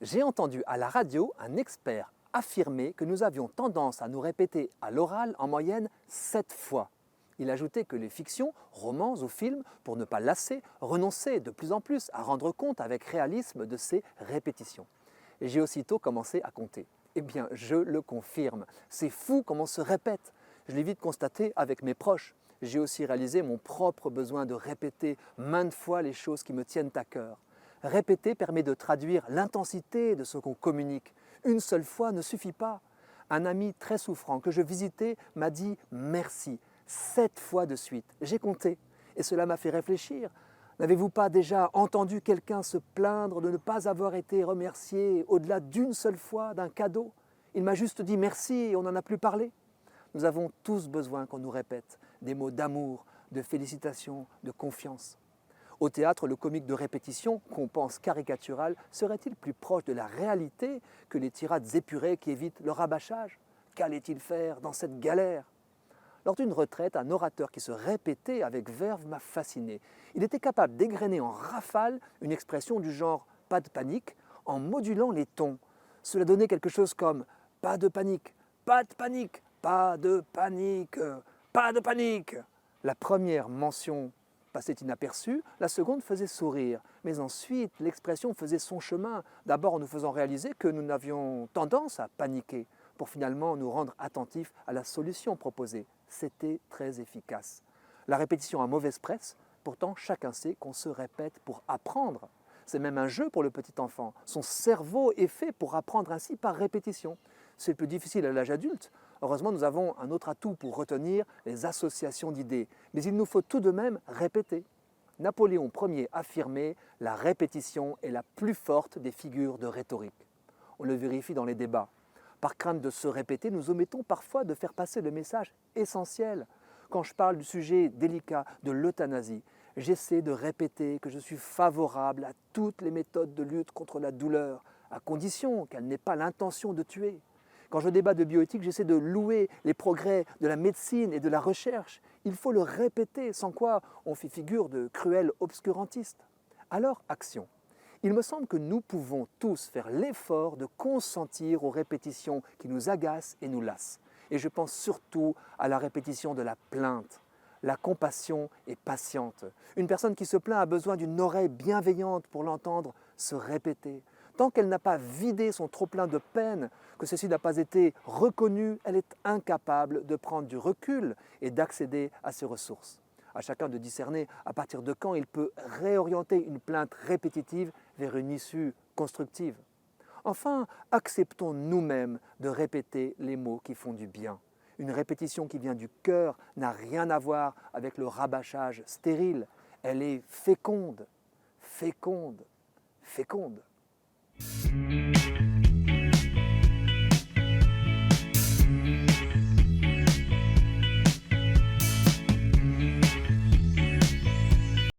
J'ai entendu à la radio un expert affirmer que nous avions tendance à nous répéter à l'oral en moyenne 7 fois. Il ajoutait que les fictions, romans ou films, pour ne pas lasser, renonçaient de plus en plus à rendre compte avec réalisme de ces répétitions. Et j'ai aussitôt commencé à compter. Eh bien, je le confirme, c'est fou comme on se répète. Je l'ai vite constaté avec mes proches. J'ai aussi réalisé mon propre besoin de répéter maintes fois les choses qui me tiennent à cœur. Répéter permet de traduire l'intensité de ce qu'on communique. Une seule fois ne suffit pas. Un ami très souffrant que je visitais m'a dit merci 7 fois de suite. J'ai compté et cela m'a fait réfléchir. N'avez-vous pas déjà entendu quelqu'un se plaindre de ne pas avoir été remercié au-delà d'une seule fois d'un cadeau? Il m'a juste dit merci et on n'en a plus parlé. Nous avons tous besoin qu'on nous répète des mots d'amour, de félicitations, de confiance. Au théâtre, le comique de répétition, qu'on pense caricatural, serait-il plus proche de la réalité que les tirades épurées qui évitent le rabâchage? Qu'allait-il faire dans cette galère? Lors d'une retraite, un orateur qui se répétait avec verve m'a fasciné. Il était capable d'égrener en rafale une expression du genre « pas de panique » en modulant les tons. Cela donnait quelque chose comme « pas de panique, pas de panique, pas de panique, pas de panique ». La première mention passait inaperçue, la seconde faisait sourire. Mais ensuite, l'expression faisait son chemin, d'abord en nous faisant réaliser que nous avions tendance à paniquer, pour finalement nous rendre attentifs à la solution proposée. C'était très efficace. La répétition a mauvaise presse, pourtant chacun sait qu'on se répète pour apprendre. C'est même un jeu pour le petit enfant. Son cerveau est fait pour apprendre ainsi par répétition. C'est plus difficile à l'âge adulte. Heureusement, nous avons un autre atout pour retenir les associations d'idées. Mais il nous faut tout de même répéter. Napoléon Ier affirmait « La répétition est la plus forte des figures de rhétorique ». On le vérifie dans les débats. Par crainte de se répéter, nous omettons parfois de faire passer le message essentiel. Quand je parle du sujet délicat de l'euthanasie, j'essaie de répéter que je suis favorable à toutes les méthodes de lutte contre la douleur, à condition qu'elle n'ait pas l'intention de tuer. Quand je débat de bioéthique, j'essaie de louer les progrès de la médecine et de la recherche. Il faut le répéter, sans quoi on fait figure de cruel obscurantiste. Alors, action. Il me semble que nous pouvons tous faire l'effort de consentir aux répétitions qui nous agacent et nous lassent. Et je pense surtout à la répétition de la plainte. La compassion est patiente. Une personne qui se plaint a besoin d'une oreille bienveillante pour l'entendre se répéter. Tant qu'elle n'a pas vidé son trop-plein de peine, que ceci n'a pas été reconnu, elle est incapable de prendre du recul et d'accéder à ses ressources. À chacun de discerner à partir de quand il peut réorienter une plainte répétitive vers une issue constructive. Enfin, acceptons nous-mêmes de répéter les mots qui font du bien. Une répétition qui vient du cœur n'a rien à voir avec le rabâchage stérile. Elle est féconde, féconde, féconde.